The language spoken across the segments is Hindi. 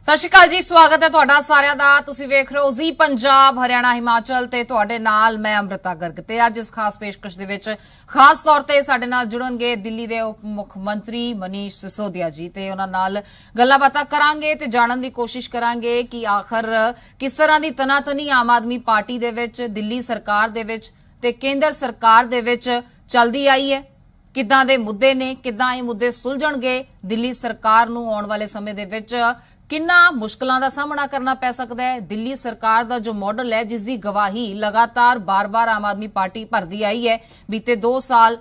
ਸਤਿ ਸ਼੍ਰੀ ਅਕਾਲ ਜੀ, ਸਵਾਗਤ ਹੈ ਤੁਹਾਡਾ ਸਾਰਿਆਂ ਦਾ। ਤੁਸੀਂ ਵੇਖ ਰਹੇ ਹੋ ਜ਼ੀ ਪੰਜਾਬ, ਹਰਿਆਣਾ, ਹਿਮਾਚਲ ਤੇ ਤੁਹਾਡੇ ਨਾਲ ਮੈਂ ਅੰਮ੍ਰਿਤਾ ਗਰਗ। ਤੇ ਅੱਜ ਇਸ ਖਾਸ ਪੇਸ਼ਕਸ਼ ਦੇ ਵਿੱਚ ਖਾਸ ਤੌਰ ਤੇ ਸਾਡੇ ਨਾਲ ਜੁੜਨਗੇ ਦਿੱਲੀ ਦੇ ਉਪ ਮੁੱਖ ਮੰਤਰੀ ਮਨੀਸ਼ ਸਿਸੋਦੀਆ ਜੀ ਤੇ ਉਹਨਾਂ ਨਾਲ ਗੱਲਾਂ ਬਾਤਾਂ ਕਰਾਂਗੇ ਤੇ ਜਾਣਨ ਦੀ ਕੋਸ਼ਿਸ਼ ਕਰਾਂਗੇ ਕਿ ਆਖਰ ਕਿਸ ਤਰ੍ਹਾਂ ਦੀ ਤਨਾਤਨੀ ਆਮ ਆਦਮੀ ਪਾਰਟੀ ਦੇ ਵਿੱਚ, ਦਿੱਲੀ ਸਰਕਾਰ ਦੇ ਵਿੱਚ ਤੇ ਕੇਂਦਰ ਸਰਕਾਰ ਦੇ ਵਿੱਚ ਚੱਲਦੀ ਆਈ ਹੈ। ਕਿੱਦਾਂ ਦੇ ਮੁੱਦੇ ਨੇ, ਕਿੱਦਾਂ ਇਹ ਮੁੱਦੇ ਸੁਲਝਣਗੇ, ਦਿੱਲੀ ਸਰਕਾਰ ਨੂੰ ਆਉਣ ਵਾਲੇ ਸਮੇਂ ਦੇ ਵਿੱਚ ਕਿੰਨਾ ਮੁਸ਼ਕਲਾਂ ਦਾ ਸਾਹਮਣਾ ਕਰਨਾ ਪੈ ਸਕਦਾ ਹੈ। ਦਿੱਲੀ ਸਰਕਾਰ ਦਾ ਜੋ ਮਾਡਲ ਹੈ, ਜਿਸ ਦੀ ਗਵਾਹੀ ਲਗਾਤਾਰ ਬਾਰ-ਬਾਰ ਆਮ ਆਦਮੀ ਪਾਰਟੀ ਭਰਦੀ ਆਈ ਹੈ। ਬੀਤੇ 2 ਸਾਲ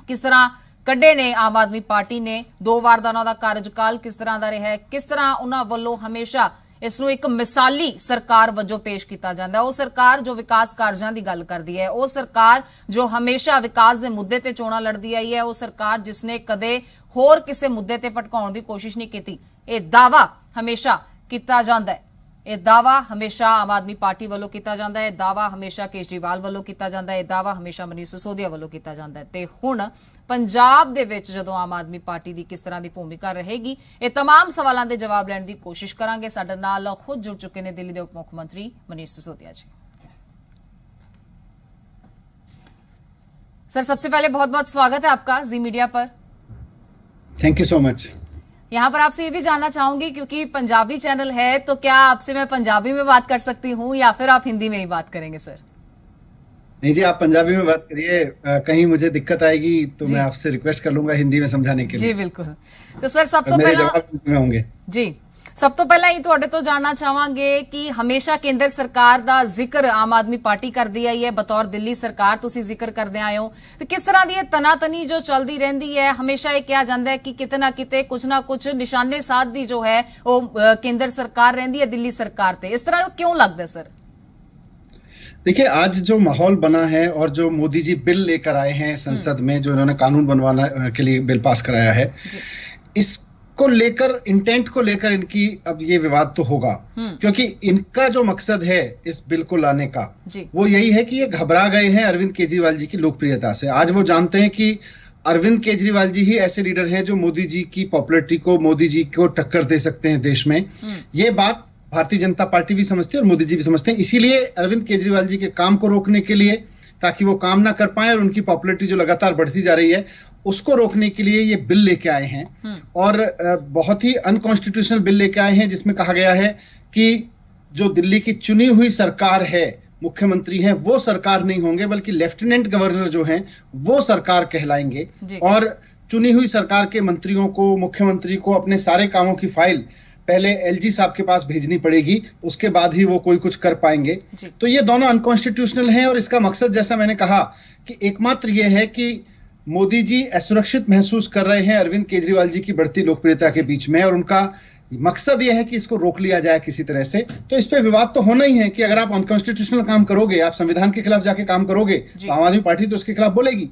ਕਿਸ ਤਰ੍ਹਾਂ ਕੱਢੇ ਨੇ ਆਮ ਆਦਮੀ ਪਾਰਟੀ ਨੇ, 2 ਵਾਰ ਦਾ ਉਹਨਾਂ ਦਾ ਕਾਰਜਕਾਲ ਕਿਸ ਤਰ੍ਹਾਂ ਦਾ ਰਿਹਾ ਹੈ, ਕਿਸ ਤਰ੍ਹਾਂ ਉਹਨਾਂ ਵੱਲੋਂ ਹਮੇਸ਼ਾ ਇਸ ਨੂੰ ਇੱਕ ਮਿਸਾਲੀ ਸਰਕਾਰ ਵਜੋਂ ਪੇਸ਼ ਕੀਤਾ ਜਾਂਦਾ ਹੈ। ਉਹ ਸਰਕਾਰ ਜੋ ਵਿਕਾਸ ਕਾਰਜਾਂ ਦੀ ਗੱਲ ਕਰਦੀ ਹੈ, ਉਹ ਸਰਕਾਰ ਜੋ ਹਮੇਸ਼ਾ ਵਿਕਾਸ ਦੇ ਮੁੱਦੇ ਤੇ ਚੋਣਾਂ ਲੜਦੀ ਆਈ ਹੈ, ਉਹ ਸਰਕਾਰ ਜਿਸ ਨੇ ਕਦੇ ਹੋਰ ਕਿਸੇ ਮੁੱਦੇ ਤੇ ਭਟਕਾਉਣ ਦੀ ਕੋਸ਼ਿਸ਼ ਨਹੀਂ ਕੀਤੀ। ਇਹ ਦਾਵਾ ਹਮੇਸ਼ਾ ਕੀਤਾ ਜਾਂਦਾ ਹੈ, ਇਹ ਦਾਵਾ ਹਮੇਸ਼ਾ ਆਮ ਆਦਮੀ ਪਾਰਟੀ ਵੱਲੋਂ ਕੀਤਾ ਜਾਂਦਾ ਹੈ, ਇਹ ਦਾਵਾ ਹਮੇਸ਼ਾ ਕੇਜਰੀਵਾਲ ਵੱਲੋਂ ਕੀਤਾ ਜਾਂਦਾ ਹੈ, ਇਹ ਦਾਵਾ ਹਮੇਸ਼ਾ ਮਨੀਸ਼ ਸਿਸੋਦੀਆ ਵੱਲੋਂ ਕੀਤਾ ਜਾਂਦਾ ਹੈ। ਤੇ ਹੁਣ ਪੰਜਾਬ ਦੇ ਵਿੱਚ ਜਦੋਂ ਆਮ ਆਦਮੀ ਪਾਰਟੀ ਦੀ ਕਿਸ ਤਰ੍ਹਾਂ ਦੀ ਭੂਮਿਕਾ ਰਹੇਗੀ, ਇਹ तमाम ਸਵਾਲਾਂ ਦੇ ਜਵਾਬ ਲੈਣ ਦੀ ਕੋਸ਼ਿਸ਼ ਕਰਾਂਗੇ। ਸਾਡੇ ਨਾਲ ਖੁਦ ਜੁੜ ਚੁੱਕੇ ਨੇ ਦਿੱਲੀ ਦੇ ਉਪ ਮੁੱਖ ਮੰਤਰੀ ਮਨੀਸ਼ ਸਿਸੋਦੀਆ जी। सर, सबसे पहले बहुत बहुत स्वागत है आपका जी मीडिया पर। Thank you so much. यहाँ पर आपसे ये भी जानना चाहूंगी, क्योंकि पंजाबी चैनल है, तो क्या आपसे मैं पंजाबी में बात कर सकती हूँ या फिर आप हिंदी में ही बात करेंगे सर? नहीं जी, आप पंजाबी में बात करिए। कहीं मुझे दिक्कत आएगी तो मैं आपसे रिक्वेस्ट कर लूंगा हिंदी में समझाने के लिए। जी बिल्कुल। तो सर सब तो मेरे जवाब हिंदी में होंगे जी। सब तो पहला ही तुहाडे तो जानना चाहांगे कि हमेशा केंद्र सरकार दा जिक्र आम आदमी पार्टी करदी आई है, बतौर दिल्ली सरकार तुसी जिक्र करदे आए हो, तो किस तरह दी तनातनी जो चलदी रहिंदी है। हमेशा ये कहा जांदा है कि किते ना किते कुछ ना कुछ निशाने साध दी जो है वो केंद्र सरकार रहिंदी है दिल्ली सरकार ते। इस तरह क्यों लगदा सर? देखिए, आज जो माहौल बना है और जो मोदी जी बिल लेकर आए हैं संसद में, जो इन्होंने कानून बनवाना के लिए बिल पास कराया है, इसको लेकर, इंटेंट को लेकर इनकी अब ये विवाद तो होगा, क्योंकि इनका जो मकसद है इस बिल को लाने का वो यही है कि ये घबरा गए हैं अरविंद केजरीवाल जी की लोकप्रियता से। आज वो जानते हैं कि अरविंद केजरीवाल जी ही ऐसे लीडर हैं जो मोदी जी की पॉपुलैरिटी को, मोदी जी को टक्कर दे सकते हैं देश में। ये बात भारतीय जनता पार्टी भी समझती है और मोदी जी भी समझते हैं। इसीलिए अरविंद केजरीवाल जी के काम को रोकने के लिए, ताकि वो काम ना कर पाए और उनकी पॉपुलैरिटी जो लगातार बढ़ती जा रही है उसको रोकने के लिए ये बिल लेके आए हैं। और बहुत ही अनकॉन्स्टिट्यूशनल बिल लेके आए हैं, जिसमें कहा गया है कि जो दिल्ली की चुनी हुई सरकार है, मुख्यमंत्री हैं, वो सरकार नहीं होंगे, बल्कि लेफ्टिनेंट गवर्नर जो हैं वो सरकार कहलाएंगे। और चुनी हुई सरकार के मंत्रियों को, मुख्यमंत्री को अपने सारे कामों की फाइल पहले एलजी साहब के पास भेजनी पड़ेगी, उसके बाद ही वो कोई कुछ कर पाएंगे। तो ये दोनों अनकॉन्स्टिट्यूशनल हैं और इसका मकसद, जैसा मैंने कहा, कि एकमात्र ये है कि मोदी जी असुरक्षित महसूस कर रहे हैं अरविंद केजरीवाल जी की बढ़ती लोकप्रियता के बीच में, और उनका मकसद यह है कि इसको रोक लिया जाए किसी तरह से। तो इस पे विवाद तो होना ही है कि अगर आप अनकॉन्स्टिट्यूशनल काम करोगे, आप संविधान के खिलाफ जाके काम करोगे, तो आम आदमी पार्टी तो उसके खिलाफ बोलेगी।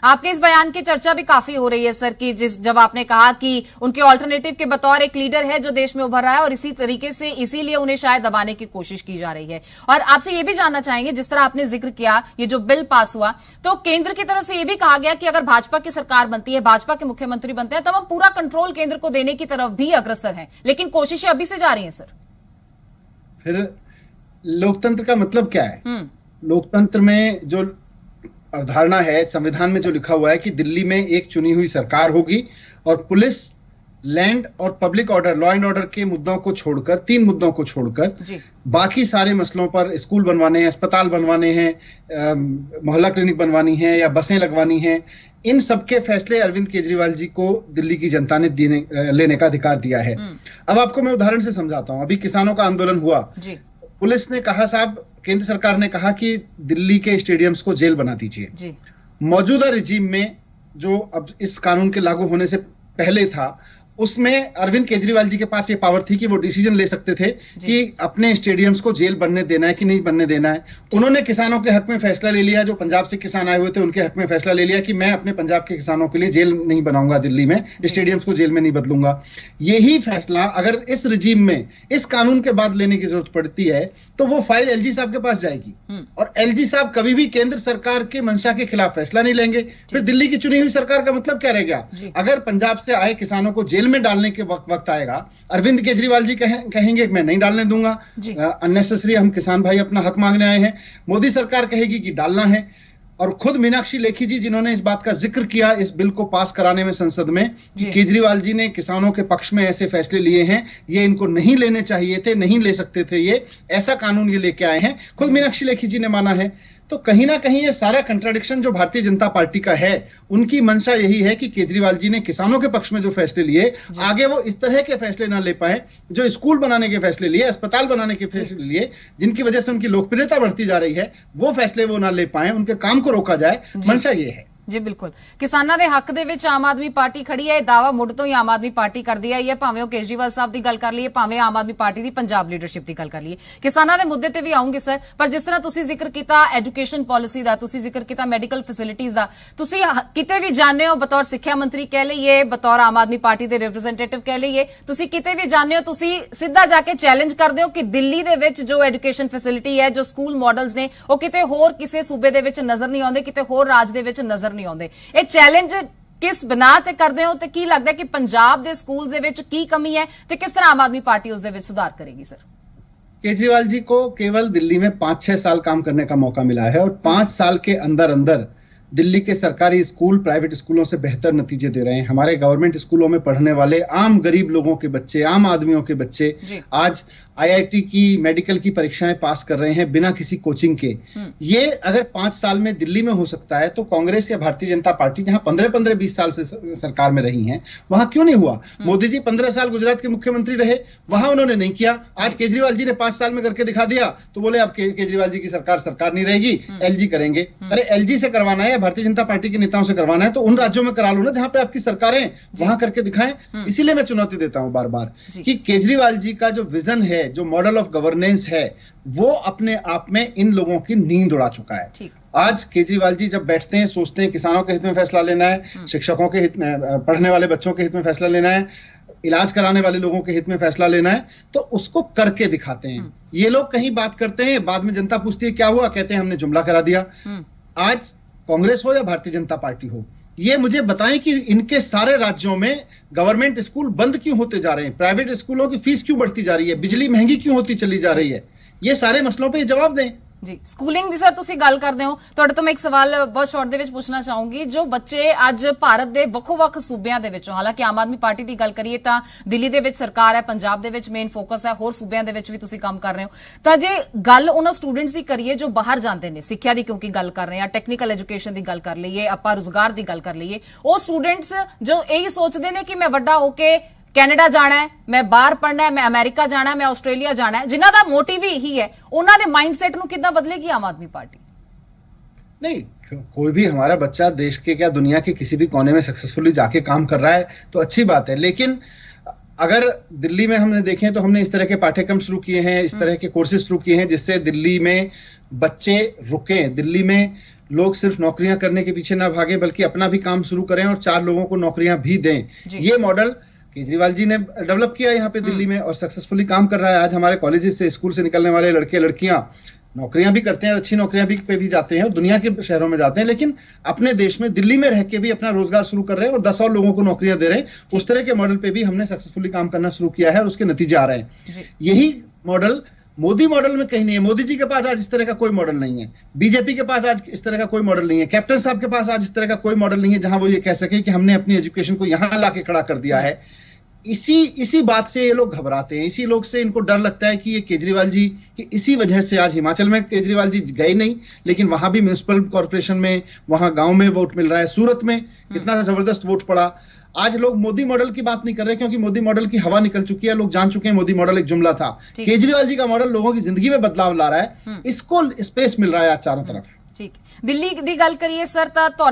आपके इस बयान की चर्चा भी काफी हो रही है सर, कि जब आपने कहा कि उनके ऑल्टरनेटिव के बतौर एक लीडर है जो देश में उभर रहा है, और इसी तरीके से इसीलिए उन्हें शायद दबाने की कोशिश की जा रही है। और आपसे ये भी जानना चाहेंगे, जिस तरह आपने जिक्र किया ये जो बिल पास हुआ, तो केंद्र की तरफ से ये भी कहा गया कि अगर भाजपा की सरकार बनती है, भाजपा के मुख्यमंत्री बनते हैं, तब हम पूरा कंट्रोल केंद्र को देने की तरफ भी अग्रसर हैं। लेकिन कोशिशें अभी से जा रही हैं सर। फिर लोकतंत्र का मतलब क्या है? लोकतंत्र में जो अवधारणा है, संविधान में जो लिखा हुआ है कि दिल्ली में एक चुनी हुई सरकार होगी और पुलिस, लैंड और public order, law and order के मुद्दों को छोड़कर, 3 मुद्दों को छोड़कर बाकी सारे मसलों पर, स्कूल बनवाने हैं, अस्पताल बनवाने हैं, मोहल्ला क्लिनिक बनवानी है या बसें लगवानी हैं, इन सबके फैसले अरविंद केजरीवाल जी को दिल्ली की जनता ने लेने का अधिकार दिया है। अब आपको मैं उदाहरण से समझाता हूं। अभी किसानों का आंदोलन हुआ, पुलिस ने कहा, साहब, केंद्र सरकार ने कहा कि दिल्ली के स्टेडियम्स को जेल बना दीजिए। मौजूदा रिजीम में, जो अब इस कानून के लागू होने से पहले था, उसमें अरविंद केजरीवाल जी के पास ये पावर थी कि वो डिसीजन ले सकते थे कि अपने स्टेडियम्स को जेल बनने देना है कि नहीं बनने देना है। उन्होंने किसानों के हक में फैसला ले लिया, जो पंजाब से किसान आए हुए थे उनके हक में फैसला ले लिया कि मैं अपने पंजाब के किसानों के लिए जेल नहीं बनाऊंगा, दिल्ली में स्टेडियम्स को जेल में नहीं बदलूंगा। यही फैसला अगर इस रिजीम में, इस कानून के बाद लेने की जरूरत पड़ती है, तो वो फाइल एलजी साहब के पास जाएगी और एलजी साहब कभी भी केंद्र सरकार के मंशा के खिलाफ फैसला नहीं लेंगे। फिर दिल्ली की चुनी हुई सरकार का मतलब क्या रहेगा? अगर पंजाब से आए किसानों को जेल में डालने के वक्त आएगा, अरविंद केजरीवाल जी कहेंगे मैं नहीं डालने दूंगा, अननेसेसरी हम किसान भाई अपना हक मांगने आए हैं। मोदी सरकार कहेगी कि डालना है। और खुद मीनाक्षी लेखी जी जिन्होंने इस बात का जिक्र किया इस बिल को पास कराने में संसद में कि केजरीवाल जी ने किसानों के पक्ष में ऐसे फैसले लिए हैं, ये इनको नहीं लेने चाहिए थे, नहीं ले सकते थे, ये ऐसा कानून ये लेके आए हैं, खुद मीनाक्षी लेखी जी ने माना है। तो कहीं ना कहीं ये सारा कंट्राडिक्शन जो भारतीय जनता पार्टी का है, उनकी मंशा यही है कि केजरीवाल जी ने किसानों के पक्ष में जो फैसले लिए, आगे वो इस तरह के फैसले ना ले पाए, जो स्कूल बनाने के फैसले लिए, अस्पताल बनाने के फैसले लिए, जिनकी वजह से उनकी लोकप्रियता बढ़ती जा रही है, वो फैसले वो ना ले पाए, उनके काम को रोका जाए, मंशा ये है। जी बिल्कुल, किसानां दे हक दे विच आम आदमी पार्टी खड़ी है। दावा मुड़ तो ही आम आदमी पार्टी करदी है, भावें केजरीवाल साहब की गल कर लीए, भावें आम आदमी पार्टी की पंजाब लीडरशिप की गल कर लीए। किसानां दे मुद्दे ते भी आऊंगे सर, पर जिस तरह तुसीं जिक्र किया एजुकेशन पॉलिसी का, तुसीं जिक्र किया मेडिकल फैसिलिटीज का, तुसीं किते भी जाने हो बतौर सिक्ख्या मंत्री कह लीए, बतौर आम आदमी पार्टी के रिप्रेजेंटेटिव कह लीए, तुसीं किते भी जाने हो, तुसीं सीधा जाके चैलेंज करदे हो कि दिल्ली दे विच जो एजुकेशन फैसिलिटी है, जो स्कूल मॉडल्स ने, वो किते होर किसी सूबे दे विच नजर नहीं आउंदे, किते होर राज दे विच नजर नहीं आउंदे। चैलेंज किस बिना ते करदे हो ते की लगदा है कि पंजाब दे स्कूल्स दे विच की कमी है ते किस तरह आम आदमी पार्टी उस दे विच सुधार करेगी? सर, केजरीवाल जी को केवल दिल्ली में 5-6 साल काम करने का मौका मिला है और 5 साल के अंदर अंदर दिल्ली के सरकारी स्कूल प्राइवेट स्कूलों से बेहतर नतीजे दे रहे हैं। हमारे गवर्नमेंट स्कूलों में पढ़ने वाले आम गरीब लोगों के बच्चे, आम आदमियों के बच्चे आज आईआईटी की मेडिकल की परीक्षाएं पास कर रहे हैं बिना किसी कोचिंग के। ये अगर 5 साल में दिल्ली में हो सकता है तो कांग्रेस या भारतीय जनता पार्टी जहां 15-20 साल से सरकार में रही हैं, वहां क्यों नहीं हुआ? मोदी जी 15 साल गुजरात के मुख्यमंत्री रहे, वहां उन्होंने नहीं किया। आज केजरीवाल जी ने 5 साल में करके दिखा दिया तो बोले अब केजरीवाल जी की सरकार नहीं रहेगी, एलजी करेंगे। अरे एलजी से करवाना है या भारतीय जनता पार्टी के नेताओं से करवाना है तो उन राज्यों में करा लो ना जहां पे आपकी सरकारें, वहां करके दिखाएं। इसीलिए मैं चुनौती देता हूं बार बार कि केजरीवाल जी का जो विजन है, जो मॉडल ऑफ गवर्नेंस है, वो अपने आप में इन लोगों की नींद उड़ा चुका है। आज केजरीवाल जी जब बैठते हैं, सोचते हैं किसानों के हित में फैसला लेना है, शिक्षकों के हित में, पढ़ने वाले बच्चों के हित में फैसला लेना है, इलाज कराने वाले लोगों के हित में फैसला लेना है, तो उसको करके दिखाते हैं। ये लोग कहीं बात करते हैं, बाद में जनता पूछती है क्या हुआ, कहते हैं हमने जुमला करा दिया। आज कांग्रेस हो या भारतीय जनता पार्टी हो, ये मुझे बताएं कि इनके सारे राज्यों में गवर्नमेंट स्कूल बंद क्यों होते जा रहे हैं, प्राइवेट स्कूलों की फीस क्यों बढ़ती जा रही है, बिजली महंगी क्यों होती चली जा रही है, ये सारे मसलों पे जवाब दें। जी, स्कूलिंग दी सर तुसी गल करदे हो, तुहाडे तो मैं एक सवाल बहुत शॉर्ट दे विच पूछना चाहूंगी। जो बच्चे आज भारत दे वक्-वक् सूबियां दे विचों, हालांकि आम आदमी पार्टी दी गल करिए तां दिल्ली दे विच सरकार है, पंजाब दे विच मेन फोकस है, होर सूबियां दे विच भी तुसी काम कर रहे हो, तां जे गल उन्हां स्टूडेंट्स दी करिए जो बाहर जांदे ने, सिक्ख्या दी क्योंकि गल कर रहे हैं, टेक्निकल एजुकेशन दी गल कर लईए, आपां रोजगार दी गल कर लईए, वो स्टूडेंट्स जो यही सोचते ने कि मैं वड्डा होके कैनेडा जाना है, मैं बाहर पढ़ना है, मैं अमेरिका जाना है, मैं आस्ट्रेलिया जाना है, जिन्हां दा मोटिव ही है, उन्हां दे माइंडसेट नूं किद्दां बदलेगी आम आदमी पार्टी? नहीं, कोई भी हमारा बच्चा देश के क्या दुनिया के किसी भी कोने में सक्सेसफुली जाके काम कर रहा है तो अच्छी बात है, लेकिन अगर दिल्ली में हमने देखें तो हमने इस तरह के पाठ्यक्रम शुरू किए हैं, इस तरह के कोर्सेज शुरू किए हैं जिससे दिल्ली में बच्चे रुके, दिल्ली में लोग सिर्फ नौकरियां करने के पीछे ना भागे बल्कि अपना भी काम शुरू करें और 4 लोगों को नौकरियां भी दें। ये मॉडल केजरीवाल जी ने डेवलप किया यहाँ पे दिल्ली में और सक्सेसफुली काम कर रहा है। आज हमारे कॉलेजेस से, स्कूल से निकलने वाले लड़के लड़कियां नौकरियां भी करते हैं, अच्छी नौकरियां भी पे जाते हैं और दुनिया के शहरों में जाते हैं, लेकिन अपने देश में दिल्ली में रह के भी अपना रोजगार शुरू कर रहे हैं और 10 और लोगों को नौकरियां दे रहे हैं। उस तरह के मॉडल पे भी हमने सक्सेसफुली काम करना शुरू किया है और उसके नतीजे आ रहे हैं। यही मॉडल मोदी मॉडल में कहीं नहीं है। मोदी जी के पास आज इस तरह का कोई मॉडल नहीं है, बीजेपी के पास आज इस तरह का कोई मॉडल नहीं है, कैप्टन साहब के पास आज इस तरह का कोई मॉडल नहीं है जहां वो ये कह सके कि हमने अपनी एजुकेशन को यहां लाके खड़ा कर दिया है। इसी बात से ये लोग घबराते हैं, इसी लोग से इनको डर लगता है कि ये केजरीवाल जी की इसी वजह से आज हिमाचल में केजरीवाल जी गए नहीं, लेकिन वहां भी म्युनिसिपल कॉर्पोरेशन में, वहां गांव में वोट मिल रहा है। सूरत में कितना जबरदस्त वोट पड़ा। आज लोग मोदी मॉडल की बात नहीं कर रहे क्योंकि मोदी मॉडल की हवा निकल चुकी है, लोग जान चुके हैं मोदी मॉडल एक जुमला था। केजरीवाल जी का मॉडल लोगों की जिंदगी में बदलाव ला रहा है, इसको स्पेस मिल रहा है आज चारों तरफ। ठीक, दिल्ली की गल करिए सर, तो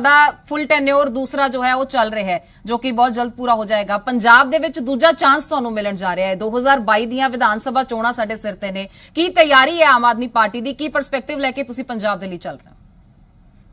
फुल टेन्योर दूसरा जो है वो चल रहा है जो कि बहुत जल्द पूरा हो जाएगा। पंजाब दे विच दूजा चांस तुहानूं मिलण जा रहा है। 2022 दीयां विधान सभा चोणां साडे सिर ते ने, की तैयारी है आम आदमी पार्टी दी, की परस्पेक्टिव लेके तुसीं पंजाब दे लई चल रहे हो?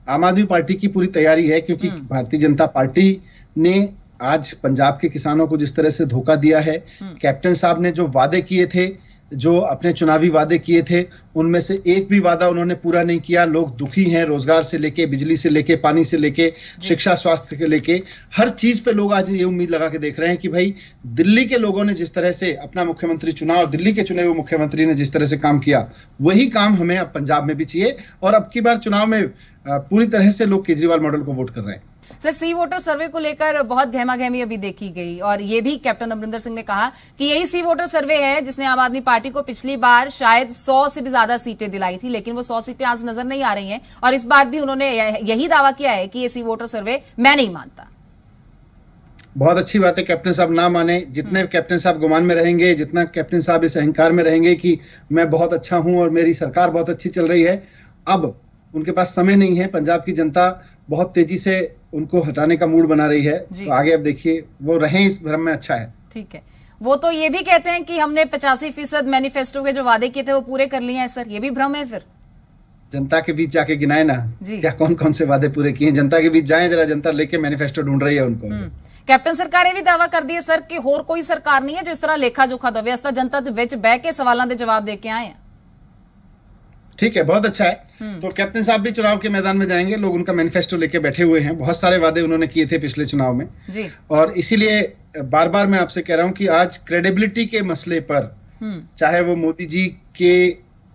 आम आदमी पार्टी की पूरी तैयारी है क्योंकि भारतीय जनता पार्टी ने आज पंजाब के किसानों को जिस तरह से धोखा दिया है, कैप्टन साहब ने जो वादे किए थे जो अपने चुनावी वादे किए थे उनमें से एक भी वादा उन्होंने पूरा नहीं किया। लोग दुखी हैं, रोजगार से लेके, बिजली से लेके, पानी से लेके, शिक्षा स्वास्थ्य के लेके, हर चीज पे लोग आज ये उम्मीद लगा के देख रहे हैं कि भाई दिल्ली के लोगों ने जिस तरह से अपना मुख्यमंत्री चुना और दिल्ली के चुने हुए मुख्यमंत्री ने जिस तरह से काम किया, वही काम हमें अब पंजाब में भी चाहिए। और अब की बार चुनाव में पूरी तरह से लोग केजरीवाल मॉडल को वोट कर रहे हैं। सर, सी वोटर सर्वे को लेकर बहुत गहमागहमी अभी देखी गई और ये भी कैप्टन अमरिंदर सिंह ने कहा कि यही सी वोटर सर्वे है जिसने आम आदमी पार्टी को पिछली बार शायद 100 से भी ज्यादा सीटें दिलाई थी, लेकिन वो 100 सीटें आज नजर नहीं आ रही हैं। और इस बार भी उन्होंने यही दावा किया है कि ये सी वोटर सर्वे मैं नहीं मानता। बहुत अच्छी बात है, कैप्टन साहब ना माने। जितने कैप्टन साहब गुमान में रहेंगे, जितना कैप्टन साहब इस अहंकार में रहेंगे कि मैं बहुत अच्छा हूं और मेरी सरकार बहुत अच्छी चल रही है, अब उनके पास समय नहीं है। पंजाब की जनता बहुत तेजी से उनको हटाने का मूड बना रही है, तो आगे अब देखिए वो रहें इस भ्रम में, अच्छा है। ठीक है, वो तो ये भी कहते हैं कि हमने 85% मैनिफेस्टो के जो वादे किए थे वो पूरे कर लिए हैं। सर, ये भी भ्रम है? फिर जनता के बीच जाके गिनाए ना क्या कौन कौन से वादे पूरे किए। जनता के बीच जाएं जरा, जनता लेके मैनिफेस्टो ढूंढ रही है उनको। कैप्टन सरकार ये भी दावा कर दिया सर कि होर कोई सरकार नहीं है जो इस तरह लेखा जोखा दवे, अस तां जनता दे विच बह के सवालों के जवाब दे के आए हैं। ठीक है, बहुत अच्छा है। तो कैप्टन साहब भी चुनाव के मैदान में जाएंगे, लोग उनका मैनिफेस्टो लेके बैठे हुए हैं। बहुत सारे वादे उन्होंने किए थे पिछले चुनाव में जी। और इसीलिए बार बार मैं आपसे कह रहा हूं कि आज क्रेडिबिलिटी के मसले पर, चाहे वो मोदी जी के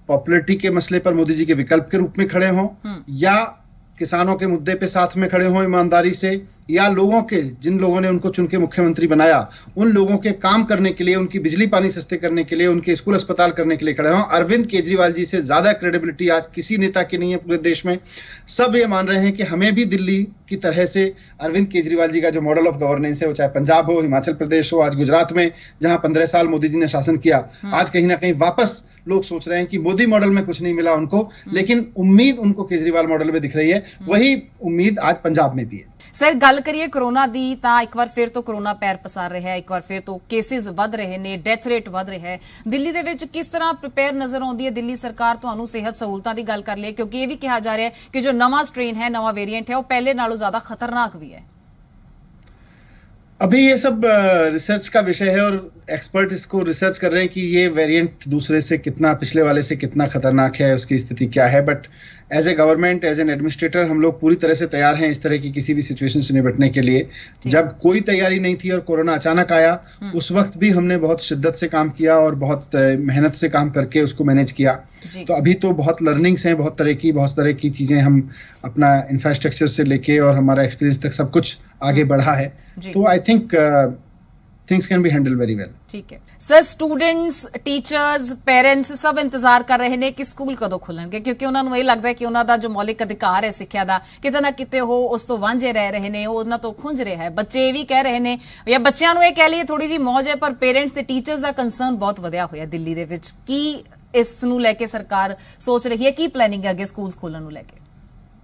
पॉपुलरिटी के मसले पर मोदी जी के विकल्प के रूप में खड़े हों, या किसानों के मुद्दे पे साथ में खड़े हों ईमानदारी से, या लोगों के, जिन लोगों ने उनको चुन के मुख्यमंत्री बनाया, उन लोगों के काम करने के लिए, उनकी बिजली पानी सस्ते करने के लिए, उनके स्कूल अस्पताल करने के लिए खड़े हों। अरविंद केजरीवाल जी से ज्यादा क्रेडिबिलिटी आज किसी नेता की नहीं है पूरे देश में। सब ये मान रहे हैं कि हमें भी दिल्ली की तरह से अरविंद केजरीवाल जी का जो मॉडल ऑफ गवर्नेंस है, वो चाहे पंजाब हो, हिमाचल प्रदेश हो, आज गुजरात में जहां 15 साल मोदी जी ने शासन किया, आज कहीं ना कहीं वापस लोग सोच रहे हैं कि मोदी मॉडल में कुछ नहीं मिला उनको, लेकिन उम्मीद उनको केजरीवाल मॉडल में दिख रही है। वही उम्मीद आज पंजाब में भी है। सर, गल करिए कोरोना दी तां एक बार फिर तो कोरोना पैर पसार रहा है, एक बार फिर तो केसेस वध रहे ने, डेथ रेट वध रहा है। दिल्ली दे विच किस तरह प्रिपेयर नजर आउंदी है दिल्ली सरकार तुहानू सेहत सहूलतां दी गल कर लिए, क्योंकि ये भी कहा जा रहा है कि जो नवा स्ट्रेन है, नवा वेरिएंट है, वो पहले नालों ज्यादा खतरनाक भी है। अभी ये सब रिसर्च का विषय है और एक्सपर्ट इसको रिसर्च कर रहे हैं कि ये वेरिएंट दूसरे से कितना, पिछले वाले से कितना खतरनाक है, उसकी स्थिति क्या है। But as a government, as an administrator, हम लोग पूरी तरह से तैयार हैं इस तरह की किसी भी सिचुएशन से निपटने के लिए। जब कोई तैयारी नहीं थी और कोरोना अचानक आया, उस वक्त भी हमने बहुत शिद्दत से काम किया और बहुत मेहनत से काम करके उसको मैनेज किया। तो अभी तो बहुत लर्निंग्स हैं, बहुत तरह की चीजें हम अपना इंफ्रास्ट्रक्चर से लेके और हमारा एक्सपीरियंस तक सब कुछ आगे बढ़ा है। तो I think things can be handle very well. ठीक है सर, स्टूडेंट्स, टीचर्स, पेरेंट्स सब इंतजार कर रहे हैं कि स्कूल कदों खुलणगे, क्योंकि उन्होंने ये लगता है कि उन्होंने जो मौलिक अधिकार है सिक्ख्या का किते ना किते हो उस तो वांझे रह रहे हैं, उन्होंने तो खुंज रहा है। बच्चे ये भी कह रहे हैं, या बच्चों को कह लिए थोड़ी जी मौज है, पर पेरेंट्स ते टीचर्स का कंसर्न बहुत वधिया होया दिल्ली दे विच। की इस नूं लेके सरकार सोच रही है, की प्लानिंग है अगे स्कूल खोलने को लेके?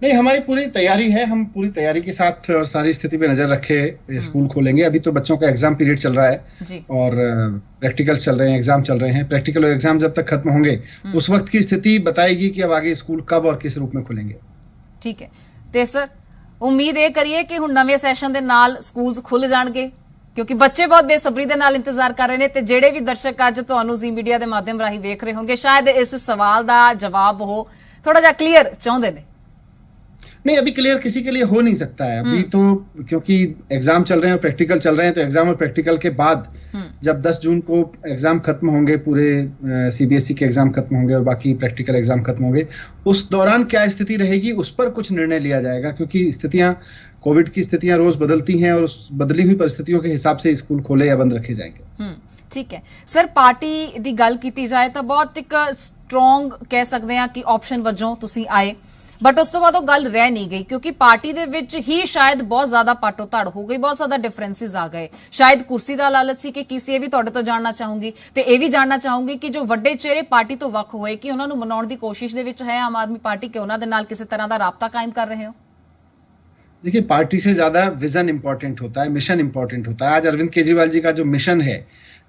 नहीं, हमारी पूरी तैयारी है, हम पूरी तैयारी के साथ और सारी स्थिति पे नजर रखे स्कूल खोलेंगे। अभी तो बच्चों का एग्जाम पीरियड चल रहा है और प्रैक्टिकल्स चल रहे हैं, एग्जाम चल रहे हैं। प्रैक्टिकल और एग्जाम जब तक खत्म होंगे उस वक्त की स्थिति बताएगी कि अब आगे स्कूल कब और किस रूप में खुलेंगे। ठीक है, तो सर उम्मीद ये करिए कि हुण नवे सैशन दे नाल स्कूल्स खुल जाणगे, क्योंकि बच्चे बहुत बेसब्री दे नाल इंतजार कर रहे हैं। ते जेडे भी दर्शक अज तुहानू जी मीडिया के माध्यम राही वेख रहे होंगे, शायद इस सवाल का जवाब हो थोड़ा जा क्लीयर चाहते हैं। नहीं, अभी क्लियर किसी के लिए हो नहीं सकता है अभी तो, क्योंकि एग्जाम चल रहे हैं और प्रैक्टिकल चल रहे हैं। तो एग्जाम और प्रैक्टिकल के बाद जब 10 जून को एग्जाम खत्म होंगे, पूरे सीबीएसई के एग्जाम खत्म होंगे और बाकी प्रैक्टिकल एग्जाम खत्म होंगे, उस दौरान क्या स्थिति रहेगी उस पर कुछ निर्णय लिया जाएगा। क्योंकि स्थितियां, कोविड की स्थितियां रोज बदलती हैं और उस बदली हुई परिस्थितियों के हिसाब से स्कूल खोले या बंद रखे जाएंगे। ठीक है सर, पार्टी की गल की जाए तो बहुत एक स्ट्रोंग कह सकते हैं कि ऑप्शन वजों तुसी आए, बट उस तो बाद गल रह नहीं गई, क्योंकि पार्टी दे विच ही शायद बहुत ज्यादा पाटो धड़ हो गई, बहुत ज्यादा डिफरेंसिस आ गए। शायद कुर्सी का लालच सी कि किसी ये भी तुहाडे तो जानना चाहूंगी, ते ये भी जानना चाहूंगी कि जो वड्डे चेहरे पार्टी तो वख होए कि उन्होंने मनाउण दी कोशिश दे विच है आम आदमी पार्टी के, उन्हां दे नाल किसी तरह का राबता कायम कर रहे हो? देखिए, पार्टी से ज्यादा विजन इंपॉर्टेंट होता है, मिशन इंपॉर्टेंट होता है। आज अरविंद केजरीवाल जी का जो मिशन है,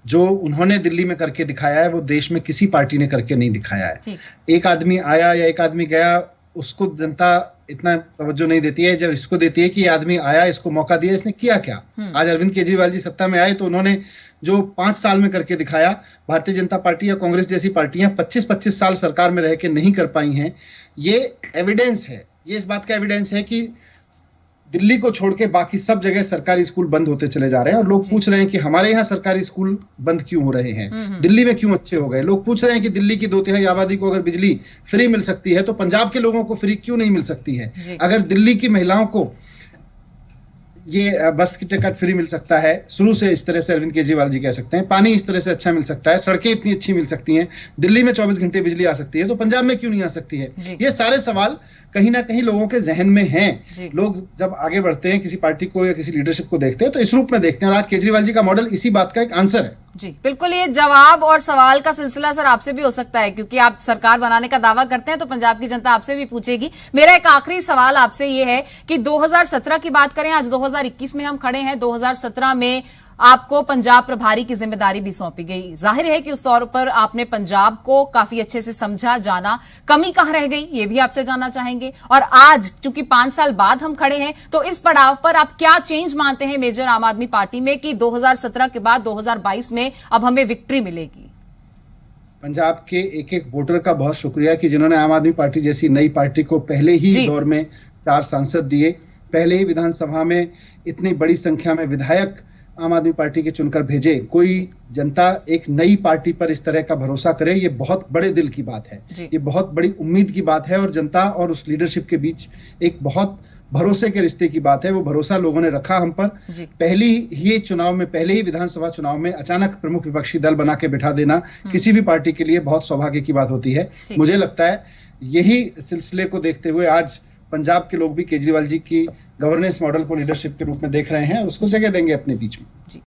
जो उन्होंने दिल्ली में करके दिखाया है, वो देश में किसी पार्टी ने करके नहीं दिखाया है। एक आदमी आया या एक आदमी गया, उसको जनता इतना तवज्जो नहीं देती है जब इसको देती है कि ये आदमी आया, इसको मौका दिया, इसने किया क्या। आज अरविंद केजरीवाल जी सत्ता में आए तो उन्होंने जो 5 साल में करके दिखाया, भारतीय जनता पार्टी या कांग्रेस जैसी पार्टियां 25-25 साल सरकार में रह के नहीं कर पाई हैं। ये एविडेंस है, ये इस बात का एविडेंस है कि दिल्ली को छोड़ के बाकी सब जगह सरकारी स्कूल बंद होते चले जा रहे हैं और लोग पूछ रहे हैं कि हमारे यहाँ सरकारी स्कूल बंद क्यों हो रहे हैं, दिल्ली में क्यों अच्छे हो गए। लोग पूछ रहे हैं कि दिल्ली की 2/3 आबादी को अगर बिजली फ्री मिल सकती है तो पंजाब के लोगों को फ्री क्यों नहीं मिल सकती है। अगर दिल्ली की महिलाओं को ये बस की टिकट फ्री मिल सकता है, शुरू से इस तरह से अरविंद केजरीवाल जी कह सकते हैं, पानी इस तरह से अच्छा मिल सकता है, सड़कें इतनी अच्छी मिल सकती हैं, दिल्ली में 24 घंटे बिजली आ सकती है, तो पंजाब में क्यों नहीं आ सकती है। ये सारे सवाल कहीं ना कहीं लोगों के जहन में हैं। लोग जब आगे बढ़ते हैं, किसी पार्टी को या किसी लीडरशिप को देखते हैं तो इस रूप में देखते हैं, और आज केजरीवाल जी का मॉडल इसी बात का एक आंसर है। जी बिल्कुल, ये जवाब और सवाल का सिलसिला सर आपसे भी हो सकता है, क्योंकि आप सरकार बनाने का दावा करते हैं तो पंजाब की जनता आपसे भी पूछेगी। मेरा एक आखिरी सवाल आपसे ये है कि 2017 की बात करें, आज 2021 में हम खड़े हैं, 2017 में आपको पंजाब प्रभारी की जिम्मेदारी भी सौंपी गई। जाहिर है कि उस तौर पर आपने पंजाब को काफी अच्छे से समझा, जाना, कमी कहां रह गई ये भी आपसे जानना चाहेंगे। और आज चूंकि 5 साल बाद हम खड़े हैं तो इस पड़ाव पर आप क्या चेंज मानते हैं मेजर आम आदमी पार्टी में कि 2017 के बाद 2022 में अब हमें विक्ट्री मिलेगी। पंजाब के एक एक वोटर का बहुत शुक्रिया कि जिन्होंने आम आदमी पार्टी जैसी नई पार्टी को पहले ही दौर में 4 सांसद दिए, पहले ही विधानसभा में इतनी बड़ी संख्या में विधायक आम आदमी पार्टी के चुनकर भेजे। कोई जनता एक नई पार्टी पर इस तरह का भरोसा करे, ये बहुत बड़े दिल की बात है, ये बहुत बड़ी उम्मीद की बात है, और जनता और उस लीडरशिप के बीच एक बहुत भरोसे के रिश्ते की बात है। वो भरोसा लोगों ने रखा हम पर। पहले ही विधानसभा चुनाव में अचानक प्रमुख विपक्षी दल बना के बिठा देना किसी भी पार्टी के लिए बहुत सौभाग्य की बात होती है। मुझे लगता है यही सिलसिले को देखते हुए आज पंजाब के लोग भी केजरीवाल जी की गवर्नेंस मॉडल को लीडरशिप के रूप में देख रहे हैं और उसको जगह देंगे अपने बीच में।